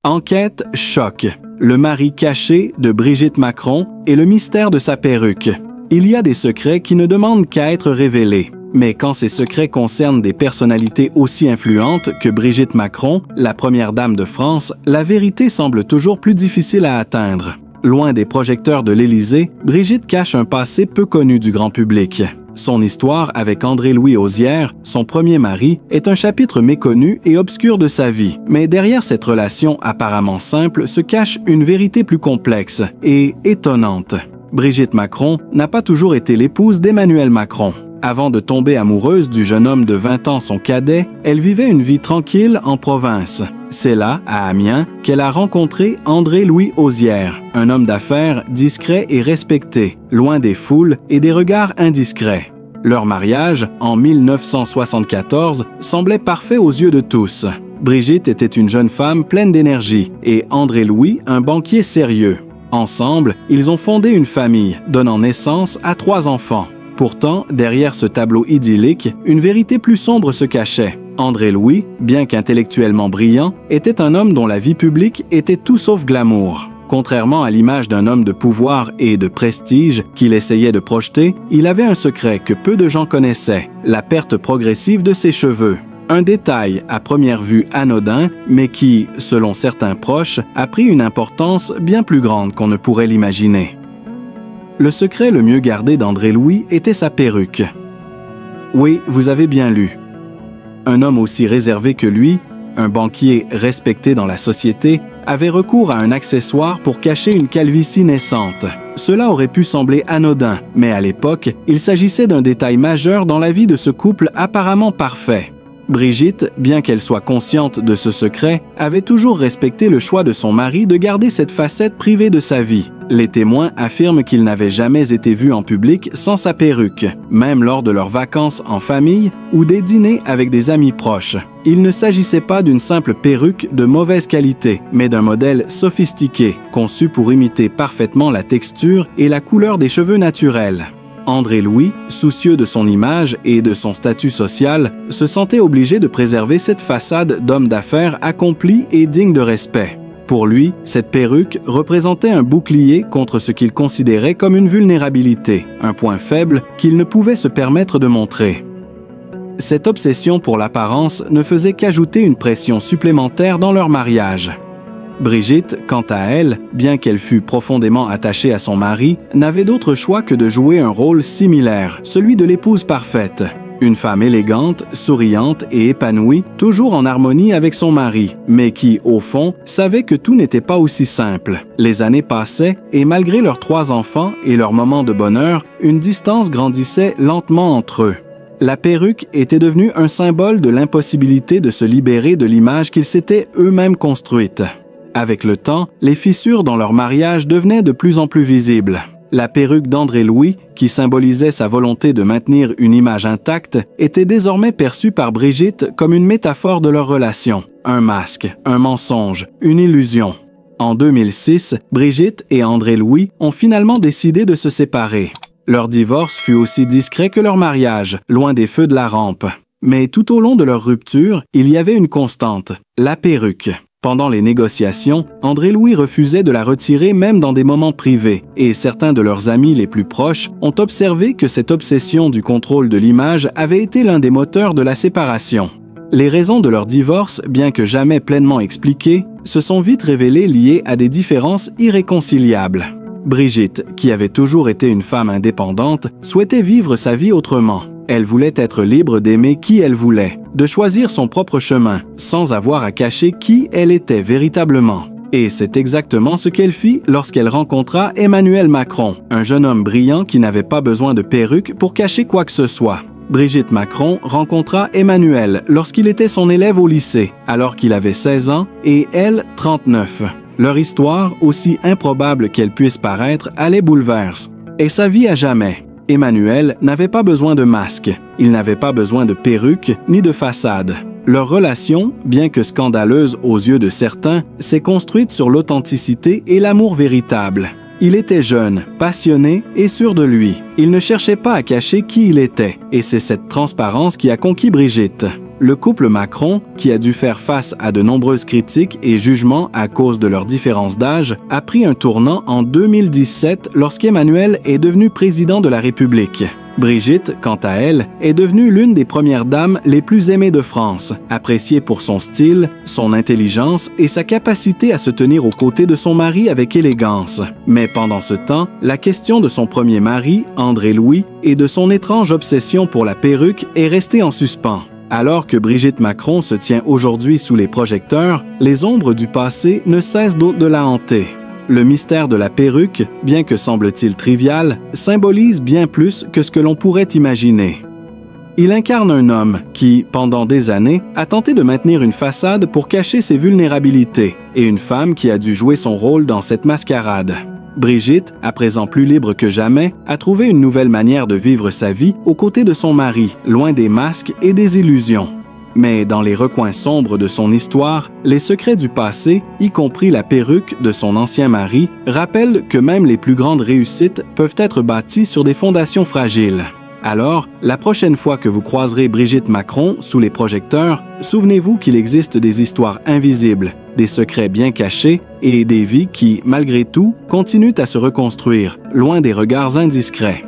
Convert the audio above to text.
Enquête choc. Le mari caché de Brigitte Macron et le mystère de sa perruque. Il y a des secrets qui ne demandent qu'à être révélés. Mais quand ces secrets concernent des personnalités aussi influentes que Brigitte Macron, la première dame de France, la vérité semble toujours plus difficile à atteindre. Loin des projecteurs de l'Élysée, Brigitte cache un passé peu connu du grand public. Son histoire avec André-Louis Osière, son premier mari, est un chapitre méconnu et obscur de sa vie. Mais derrière cette relation apparemment simple se cache une vérité plus complexe et étonnante. Brigitte Macron n'a pas toujours été l'épouse d'Emmanuel Macron. Avant de tomber amoureuse du jeune homme de 20 ans, son cadet, elle vivait une vie tranquille en province. C'est là, à Amiens, qu'elle a rencontré André-Louis Osière, un homme d'affaires discret et respecté, loin des foules et des regards indiscrets. Leur mariage, en 1974, semblait parfait aux yeux de tous. Brigitte était une jeune femme pleine d'énergie et André-Louis un banquier sérieux. Ensemble, ils ont fondé une famille, donnant naissance à 3 enfants. Pourtant, derrière ce tableau idyllique, une vérité plus sombre se cachait. André-Louis, bien qu'intellectuellement brillant, était un homme dont la vie publique était tout sauf glamour. Contrairement à l'image d'un homme de pouvoir et de prestige qu'il essayait de projeter, il avait un secret que peu de gens connaissaient, la perte progressive de ses cheveux. Un détail à première vue anodin, mais qui, selon certains proches, a pris une importance bien plus grande qu'on ne pourrait l'imaginer. Le secret le mieux gardé d'André-Louis était sa perruque. Oui, vous avez bien lu. Un homme aussi réservé que lui, un banquier respecté dans la société, avait recours à un accessoire pour cacher une calvitie naissante. Cela aurait pu sembler anodin, mais à l'époque, il s'agissait d'un détail majeur dans la vie de ce couple apparemment parfait. Brigitte, bien qu'elle soit consciente de ce secret, avait toujours respecté le choix de son mari de garder cette facette privée de sa vie. Les témoins affirment qu'il n'avait jamais été vu en public sans sa perruque, même lors de leurs vacances en famille ou des dîners avec des amis proches. Il ne s'agissait pas d'une simple perruque de mauvaise qualité, mais d'un modèle sophistiqué, conçu pour imiter parfaitement la texture et la couleur des cheveux naturels. André-Louis, soucieux de son image et de son statut social, se sentait obligé de préserver cette façade d'homme d'affaires accompli et digne de respect. Pour lui, cette perruque représentait un bouclier contre ce qu'il considérait comme une vulnérabilité, un point faible qu'il ne pouvait se permettre de montrer. Cette obsession pour l'apparence ne faisait qu'ajouter une pression supplémentaire dans leur mariage. Brigitte, quant à elle, bien qu'elle fût profondément attachée à son mari, n'avait d'autre choix que de jouer un rôle similaire, celui de l'épouse parfaite. Une femme élégante, souriante et épanouie, toujours en harmonie avec son mari, mais qui, au fond, savait que tout n'était pas aussi simple. Les années passaient et malgré leurs 3 enfants et leurs moments de bonheur, une distance grandissait lentement entre eux. La perruque était devenue un symbole de l'impossibilité de se libérer de l'image qu'ils s'étaient eux-mêmes construite. Avec le temps, les fissures dans leur mariage devenaient de plus en plus visibles. La perruque d'André-Louis, qui symbolisait sa volonté de maintenir une image intacte, était désormais perçue par Brigitte comme une métaphore de leur relation. Un masque, un mensonge, une illusion. En 2006, Brigitte et André-Louis ont finalement décidé de se séparer. Leur divorce fut aussi discret que leur mariage, loin des feux de la rampe. Mais tout au long de leur rupture, il y avait une constante, la perruque. Pendant les négociations, André-Louis refusait de la retirer même dans des moments privés, et certains de leurs amis les plus proches ont observé que cette obsession du contrôle de l'image avait été l'un des moteurs de la séparation. Les raisons de leur divorce, bien que jamais pleinement expliquées, se sont vite révélées liées à des différences irréconciliables. Brigitte, qui avait toujours été une femme indépendante, souhaitait vivre sa vie autrement. Elle voulait être libre d'aimer qui elle voulait, de choisir son propre chemin, sans avoir à cacher qui elle était véritablement. Et c'est exactement ce qu'elle fit lorsqu'elle rencontra Emmanuel Macron, un jeune homme brillant qui n'avait pas besoin de perruque pour cacher quoi que ce soit. Brigitte Macron rencontra Emmanuel lorsqu'il était son élève au lycée, alors qu'il avait 16 ans et elle 39. Leur histoire, aussi improbable qu'elle puisse paraître, allait bouleverser. Et sa vie à jamais. Emmanuel n'avait pas besoin de masque, il n'avait pas besoin de perruque ni de façade. Leur relation, bien que scandaleuse aux yeux de certains, s'est construite sur l'authenticité et l'amour véritable. Il était jeune, passionné et sûr de lui. Il ne cherchait pas à cacher qui il était, et c'est cette transparence qui a conquis Brigitte. le couple Macron, qui a dû faire face à de nombreuses critiques et jugements à cause de leur différence d'âge, a pris un tournant en 2017 lorsqu'Emmanuel est devenu président de la République. Brigitte, quant à elle, est devenue l'une des premières dames les plus aimées de France, appréciée pour son style, son intelligence et sa capacité à se tenir aux côtés de son mari avec élégance. Mais pendant ce temps, la question de son premier mari, André-Louis, et de son étrange obsession pour la perruque est restée en suspens. Alors que Brigitte Macron se tient aujourd'hui sous les projecteurs, les ombres du passé ne cessent de la hanter. Le mystère de la perruque, bien que semble-t-il trivial, symbolise bien plus que ce que l'on pourrait imaginer. Il incarne un homme qui, pendant des années, a tenté de maintenir une façade pour cacher ses vulnérabilités, et une femme qui a dû jouer son rôle dans cette mascarade. Brigitte, à présent plus libre que jamais, a trouvé une nouvelle manière de vivre sa vie aux côtés de son mari, loin des masques et des illusions. Mais dans les recoins sombres de son histoire, les secrets du passé, y compris la perruque de son ancien mari, rappellent que même les plus grandes réussites peuvent être bâties sur des fondations fragiles. Alors, la prochaine fois que vous croiserez Brigitte Macron sous les projecteurs, souvenez-vous qu'il existe des histoires invisibles, des secrets bien cachés et des vies qui, malgré tout, continuent à se reconstruire, loin des regards indiscrets.